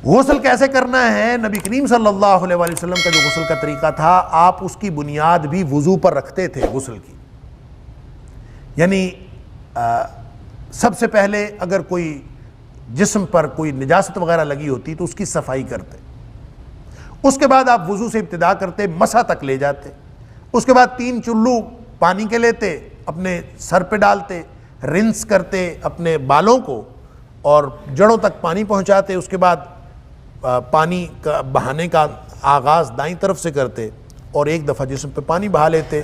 غسل کیسے کرنا ہے؟ نبی کریم صلی اللہ علیہ وآلہ وسلم کا جو غسل کا طریقہ تھا، آپ اس کی بنیاد بھی وضو پر رکھتے تھے غسل کی. یعنی سب سے پہلے اگر کوئی جسم پر کوئی نجاست وغیرہ لگی ہوتی تو اس کی صفائی کرتے. اس کے بعد آپ وضو سے ابتدا کرتے، مسح تک لے جاتے. اس کے بعد 3 چلو پانی کے لیتے، اپنے سر پہ ڈالتے، رنس کرتے اپنے بالوں کو اور جڑوں تک پانی پہنچاتے. اس کے بعد پانی کا بہانے کا آغاز دائیں طرف سے کرتے اور ایک دفعہ جسم پہ پانی بہا لیتے.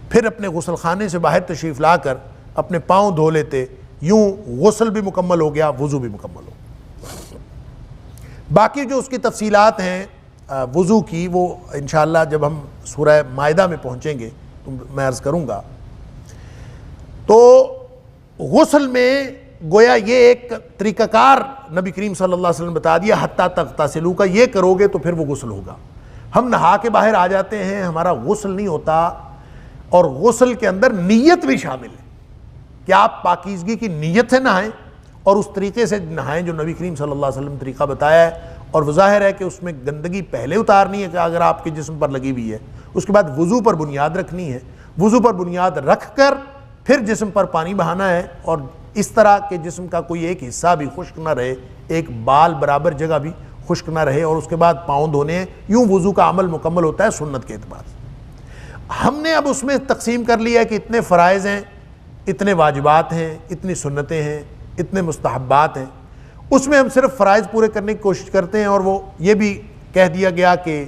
پھر اپنے غسل خانے سے باہر تشریف لا کر اپنے پاؤں دھو لیتے. یوں غسل بھی مکمل ہو گیا، وضو بھی مکمل ہو گیا. باقی جو اس کی تفصیلات ہیں وضو کی، وہ انشاءاللہ جب ہم سورہ مائدہ میں پہنچیں گے تو میں عرض کروں گا. تو غسل میں گویا یہ ایک طریقہ کار نبی کریم صلی اللہ علیہ وسلم بتا دیا، حتیٰ تغتسلوا کا. یہ کرو گے تو پھر وہ غسل ہوگا. ہم نہا کے باہر آ جاتے ہیں، ہمارا غسل نہیں ہوتا. اور غسل کے اندر نیت بھی شامل ہے کہ آپ پاکیزگی کی نیت سے نہائیں اور اس طریقے سے نہائیں جو نبی کریم صلی اللہ علیہ وسلم نے طریقہ بتایا ہے. اور وہ ظاہر ہے کہ اس میں گندگی پہلے اتارنی ہے کہ اگر آپ کے جسم پر لگی ہوئی ہے. اس کے بعد وضو پر بنیاد رکھنی ہے، وضو پر بنیاد رکھ کر پھر جسم پر پانی بہانا ہے. اور اس طرح کہ جسم کا کوئی ایک حصہ بھی خشک نہ رہے، ایک بال برابر جگہ بھی خشک نہ رہے. اور اس کے بعد پاؤں دھونے ہیں. یوں وضو کا عمل مکمل ہوتا ہے سنت کے اعتبار سے. ہم نے اب اس میں تقسیم کر لیا کہ اتنے فرائض ہیں، اتنے واجبات ہیں، اتنی سنتیں ہیں، اتنے مستحبات ہیں. اس میں ہم صرف فرائض پورے کرنے کی کوشش کرتے ہیں. اور وہ یہ بھی کہہ دیا گیا کہ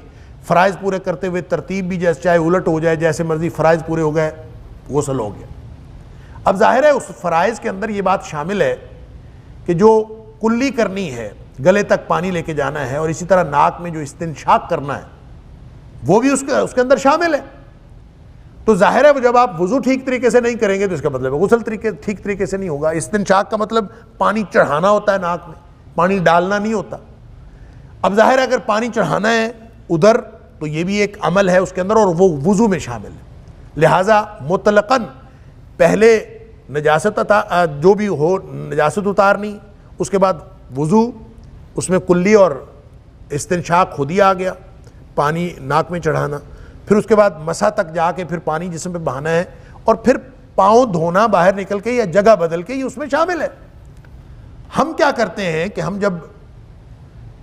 فرائض پورے کرتے ہوئے ترتیب بھی جیسے چاہے الٹ ہو جائے، جیسے مرضی فرائض پورے ہو گئے غسل ہو گیا. اب ظاہر ہے اس فرائض کے اندر یہ بات شامل ہے کہ جو کلی کرنی ہے، گلے تک پانی لے کے جانا ہے، اور اسی طرح ناک میں جو استنشاق کرنا ہے وہ بھی اس کے اندر شامل ہے. تو ظاہر ہے جب آپ وضو ٹھیک طریقے سے نہیں کریں گے تو اس کا مطلب ہے غسل ٹھیک طریقے سے نہیں ہوگا. استنشاق کا مطلب پانی چڑھانا ہوتا ہے، ناک میں پانی ڈالنا نہیں ہوتا. اب ظاہر ہے اگر پانی چڑھانا ہے ادھر تو یہ بھی ایک عمل ہے اس کے اندر، اور وہ وضو میں شامل ہے. لہٰذا مطلقاً پہلے نجاست جو بھی ہو نجاست اتارنی، اس کے بعد وضو، اس میں کلی اور استنشاق خود ہی آ گیا، پانی ناک میں چڑھانا. پھر اس کے بعد مسح تک جا کے پھر پانی جسم پہ بہانا ہے، اور پھر پاؤں دھونا باہر نکل کے یا جگہ بدل کے، یہ اس میں شامل ہے. ہم کیا کرتے ہیں کہ ہم جب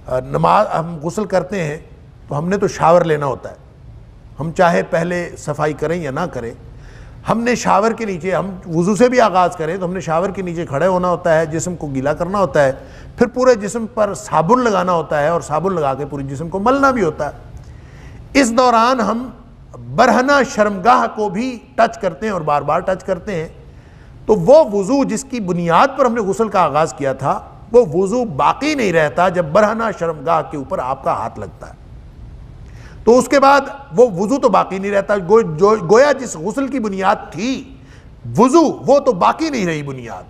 ہم غسل کرتے ہیں تو ہم نے تو شاور لینا ہوتا ہے. ہم چاہے پہلے صفائی کریں یا نہ کریں، ہم نے شاور کے نیچے، ہم وضو سے بھی آغاز کریں تو ہم نے شاور کے نیچے کھڑے ہونا ہوتا ہے، جسم کو گیلا کرنا ہوتا ہے، پھر پورے جسم پر صابن لگانا ہوتا ہے، اور صابن لگا کے پورے جسم کو ملنا بھی ہوتا ہے. اس دوران ہم برہنہ شرمگاہ کو بھی ٹچ کرتے ہیں اور بار بار ٹچ کرتے ہیں. تو وہ وضو جس کی بنیاد پر ہم نے غسل کا آغاز کیا تھا، وہ وضو باقی نہیں رہتا جب برہنہ شرمگاہ کے اوپر آپ کا ہاتھ لگتا ہے. تو اس کے بعد وہ وضو تو باقی نہیں رہتا. گویا جس غسل کی بنیاد تھی وضو، وہ تو باقی نہیں رہی بنیاد.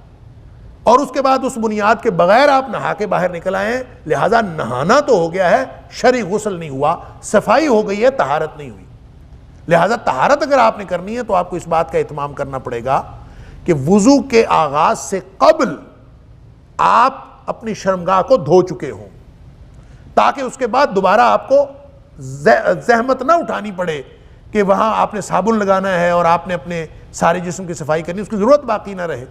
اور اس کے بعد اس بنیاد کے بغیر آپ نہا کے باہر نکل آئے. لہٰذا نہانا تو ہو گیا ہے، شرعی غسل نہیں ہوا، صفائی ہو گئی ہے، طہارت نہیں ہوئی. لہٰذا طہارت اگر آپ نے کرنی ہے تو آپ کو اس بات کا اہتمام کرنا پڑے گا کہ وضو کے آغاز سے قبل آپ اپنی شرمگاہ کو دھو چکے ہوں، تاکہ اس کے بعد دوبارہ آپ کو زحمت نہ اٹھانی پڑے کہ وہاں آپ نے صابن لگانا ہے اور آپ نے اپنے سارے جسم کی صفائی کرنی، اس کی ضرورت باقی نہ رہے.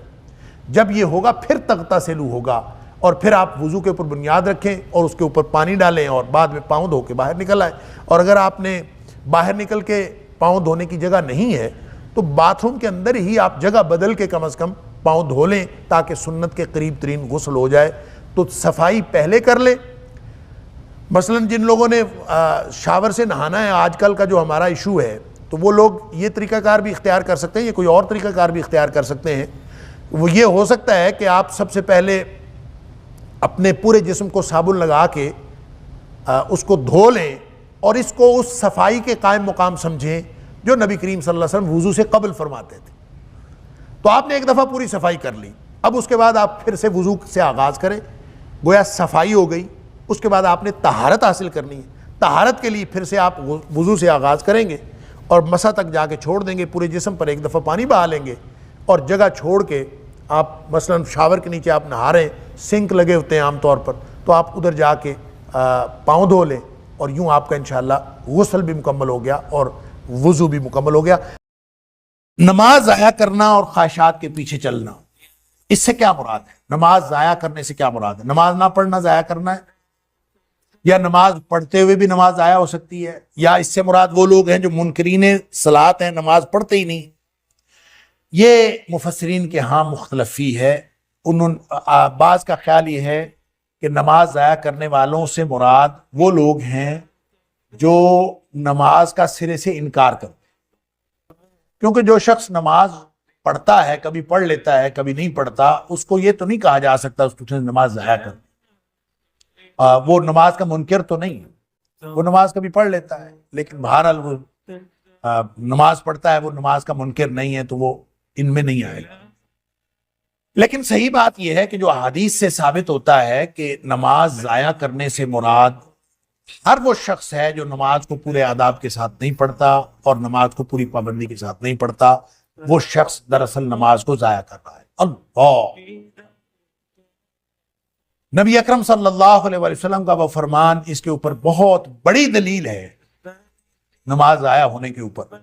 جب یہ ہوگا پھر تغتسلوا ہوگا، اور پھر آپ وضو کے اوپر بنیاد رکھیں اور اس کے اوپر پانی ڈالیں اور بعد میں پاؤں دھو کے باہر نکل آئیں. اور اگر آپ نے باہر نکل کے پاؤں دھونے کی جگہ نہیں ہے تو باتھ روم کے اندر ہی آپ جگہ بدل کے کم از کم پاؤں دھو لیں تاکہ سنت کے قریب ترین غسل ہو جائے. تو صفائی پہلے کر لیں. مثلا جن لوگوں نے شاور سے نہانا ہے، آج کل کا جو ہمارا ایشو ہے، تو وہ لوگ یہ طریقہ کار بھی اختیار کر سکتے ہیں یا کوئی اور طریقہ کار بھی اختیار کر سکتے ہیں. وہ یہ ہو سکتا ہے کہ آپ سب سے پہلے اپنے پورے جسم کو صابن لگا کے اس کو دھو لیں اور اس کو اس صفائی کے قائم مقام سمجھیں جو نبی کریم صلی اللہ علیہ وسلم وضو سے قبل فرماتے تھے. تو آپ نے ایک دفعہ پوری صفائی کر لی. اب اس کے بعد آپ پھر سے وضو سے آغاز کریں. گویا صفائی ہو گئی. اس کے بعد آپ نے طہارت حاصل کرنی ہے. طہارت کے لیے پھر سے آپ وضو سے آغاز کریں گے اور مسح تک جا کے چھوڑ دیں گے. پورے جسم پر ایک دفعہ پانی بہا لیں گے اور جگہ چھوڑ کے آپ مثلا شاور کے نیچے آپ نہا رہے ہیں، سنک لگے ہوتے ہیں عام طور پر، تو آپ ادھر جا کے پاؤں دھو لیں اور یوں آپ کا انشاءاللہ غسل بھی مکمل ہو گیا اور وضو بھی مکمل ہو گیا۔ نماز ضائع کرنا اور خواہشات کے پیچھے چلنا، اس سے کیا مراد ہے؟ نماز ضائع کرنے سے کیا مراد ہے؟ نماز نہ پڑھنا ضائع کرنا ہے، یا نماز پڑھتے ہوئے بھی نماز ضائع ہو سکتی ہے، یا اس سے مراد وہ لوگ ہیں جو منکرین صلاۃ ہیں، نماز پڑھتے ہی نہیں؟ یہ مفسرین کے ہاں مختلفی ہے۔ بعض کا خیال یہ ہے کہ نماز ضائع کرنے والوں سے مراد وہ لوگ ہیں جو نماز کا سرے سے انکار کرتے ہیں، کیونکہ جو شخص نماز پڑھتا ہے، کبھی پڑھ لیتا ہے کبھی نہیں پڑھتا، اس کو یہ تو نہیں کہا جا سکتا اس کو نماز ضائع کر، وہ نماز کا منکر تو نہیں، وہ نماز کبھی پڑھ لیتا ہے لیکن بہرحال وہ نماز پڑھتا ہے، وہ نماز کا منکر نہیں ہے، تو وہ ان میں نہیں آئے گا۔ لیکن صحیح بات یہ ہے کہ جو احادیث سے ثابت ہوتا ہے کہ نماز ضائع کرنے سے مراد ہر وہ شخص ہے جو نماز کو پورے آداب کے ساتھ نہیں پڑھتا اور نماز کو پوری پابندی کے ساتھ نہیں پڑھتا، وہ شخص دراصل نماز کو ضائع کر رہا ہے۔ اللہ، نبی اکرم صلی اللہ علیہ وسلم کا وہ فرمان اس کے اوپر بہت بڑی دلیل ہے، نماز ضائع ہونے کے اوپر،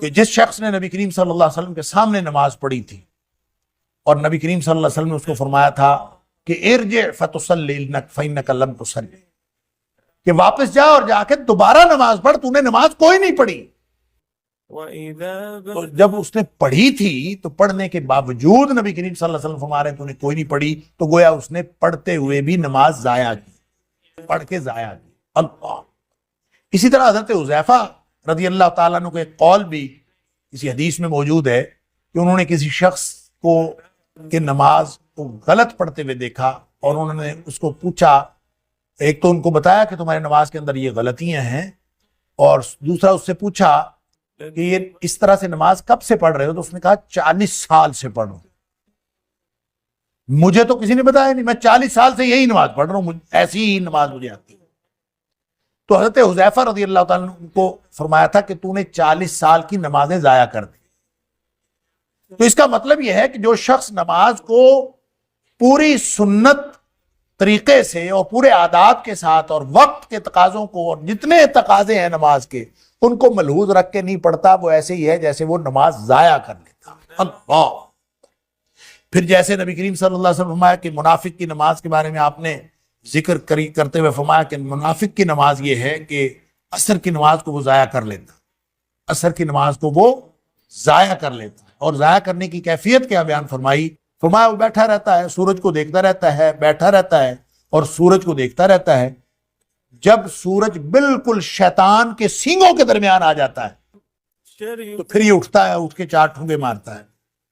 کہ جس شخص نے نبی کریم صلی اللہ علیہ وسلم کے سامنے نماز پڑھی تھی اور نبی کریم صلی اللہ علیہ وسلم نے اس کو فرمایا تھا کہ ارجع فتصلی فإنک لم تصلی، کہ واپس جا اور جا کے دوبارہ نماز پڑھ، تو نے نماز کوئی نہیں پڑھی۔ تو جب اس نے پڑھی تھی تو پڑھنے کے باوجود نبی کریم صلی اللہ علیہ وسلم فرما رہے ہیں تو نے کوئی نہیں پڑھی، تو گویا اس نے پڑھتے ہوئے بھی نماز ضائع کی، پڑھ کے ضائع کی۔ اللہ، اسی طرح حضرت حذیفہ رضی اللہ تعالیٰ عنہ کے قول بھی کسی حدیث میں موجود ہے کہ انہوں نے کسی شخص کو کہ نماز کو غلط پڑھتے ہوئے دیکھا اور انہوں نے اس کو پوچھا، ایک تو ان کو بتایا کہ تمہاری نماز کے اندر یہ غلطیاں ہیں، اور دوسرا اس سے پوچھا کہ یہ اس طرح سے نماز کب سے پڑھ رہے ہو؟ تو اس نے کہا 40 سال سے پڑھ رہا ہوں، مجھے تو کسی نے بتایا نہیں، میں 40 سال سے یہی نماز پڑھ رہا ہوں، ایسی ہی نماز مجھے آتی ہے۔ تو حضرت حذیفہ رضی اللہ تعالیٰ عنہ کو فرمایا تھا کہ تو نے 40 سال کی نمازیں ضائع کر دی۔ تو اس کا مطلب یہ ہے کہ جو شخص نماز کو پوری سنت طریقے سے اور پورے آداب کے ساتھ اور وقت کے تقاضوں کو اور جتنے تقاضے ہیں نماز کے ان کو ملحوظ رکھ کے نہیں پڑھتا، وہ ایسے ہی ہے جیسے وہ نماز ضائع کر لیتا۔ اللہ، پھر جیسے نبی کریم صلی اللہ علیہ وسلم فرمایا کہ منافق کی نماز کے بارے میں آپ نے ذکر کرتے ہوئے فرمایا کہ منافق کی نماز یہ ہے کہ عصر کی نماز کو وہ ضائع کر لیتا، عصر کی نماز کو وہ ضائع کر لیتا، اور ضائع کرنے کی کیفیت کیا بیان فرمائی؟ فرمایا وہ بیٹھا رہتا ہے، سورج کو دیکھتا رہتا ہے، بیٹھا رہتا ہے اور سورج کو دیکھتا رہتا ہے، جب سورج بالکل شیطان کے سینگوں کے درمیان آ جاتا ہے تو پھر یہ اٹھتا ہے، اٹھ کے 4 ٹھونگے مارتا ہے۔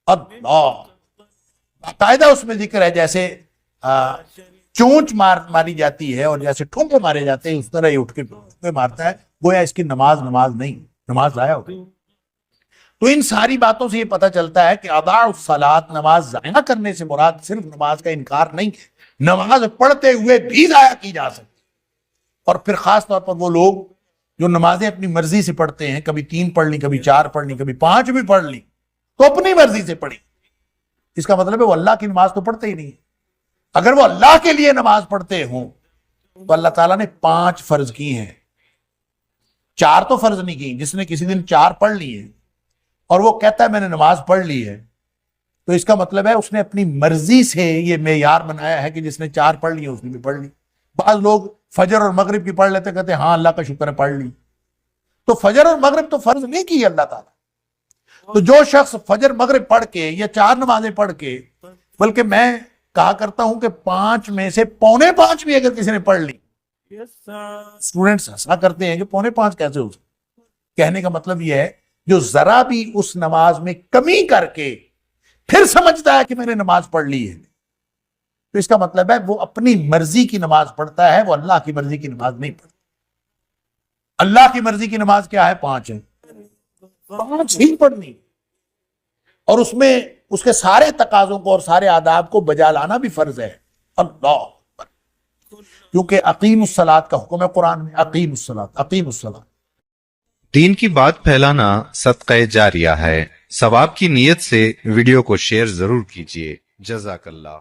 اللہ، باقاعدہ اس میں ذکر ہے جیسے چونچ ماری جاتی ہے اور جیسے ٹھونگے مارے جاتے ہیں اس طرح یہ اٹھ کے ٹھونگے مارتا ہے، گویا اس کی نماز نہیں، نماز ضائع ہو گئی۔ تو ان ساری باتوں سے یہ پتہ چلتا ہے کہ اضاع الصلاۃ، نماز ضائع کرنے سے مراد صرف نماز کا انکار نہیں، نماز پڑھتے ہوئے بھی ضائع کی جا سکتی۔ اور پھر خاص طور پر وہ لوگ جو نمازیں اپنی مرضی سے پڑھتے ہیں، کبھی 3 پڑھ لی، کبھی 4 پڑھ لی، کبھی 5 بھی پڑھ لی، تو اپنی مرضی سے پڑھی، اس کا مطلب ہے وہ اللہ کی نماز تو پڑھتے ہی نہیں۔ اگر وہ اللہ کے لیے نماز پڑھتے ہوں تو اللہ تعالیٰ نے 5 فرض کی ہیں، 4 تو فرض نہیں کی۔ جس نے کسی دن 4 پڑھ لی ہیں اور وہ کہتا ہے میں نے نماز پڑھ لی ہے، تو اس کا مطلب ہے اس نے اپنی مرضی سے یہ معیار بنایا ہے کہ جس نے 4 پڑھ لی اس نے بھی پڑھ لی۔ بعض لوگ فجر اور مغرب کی پڑھ لیتے، کہتے ہیں ہاں اللہ کا شکر ہے پڑھ لی، تو فجر اور مغرب تو فرض نہیں کی اللہ تعالیٰ۔ تو جو شخص فجر مغرب پڑھ کے یا 4 نمازیں پڑھ کے، بلکہ میں کہا کرتا ہوں کہ 5 میں سے 4.25 بھی اگر کسی نے پڑھ لی، اسٹوڈنٹس ہنسا کرتے ہیں کہ 5.25 کیسے ہو سکتا؟ کہنے کا مطلب یہ ہے جو ذرا بھی اس نماز میں کمی کر کے پھر سمجھتا ہے کہ میں نے نماز پڑھ لی ہے، تو اس کا مطلب ہے وہ اپنی مرضی کی نماز پڑھتا ہے، وہ اللہ کی مرضی کی نماز نہیں پڑھتا۔ اللہ کی مرضی کی نماز کیا ہے؟ 5 ہے، 5 ہی پڑھنی، اور اس میں اس کے سارے تقاضوں کو اور سارے آداب کو بجا لانا بھی فرض ہے۔ اللہ، کیونکہ اقیم الصلاۃ کا حکم ہے قرآن میں، اقیم الصلاۃ، اقیم الصلاۃ۔ دین کی بات پھیلانا صدقہ جاریہ ہے، ثواب کی نیت سے ویڈیو کو شیئر ضرور کیجیے۔ جزاک اللہ۔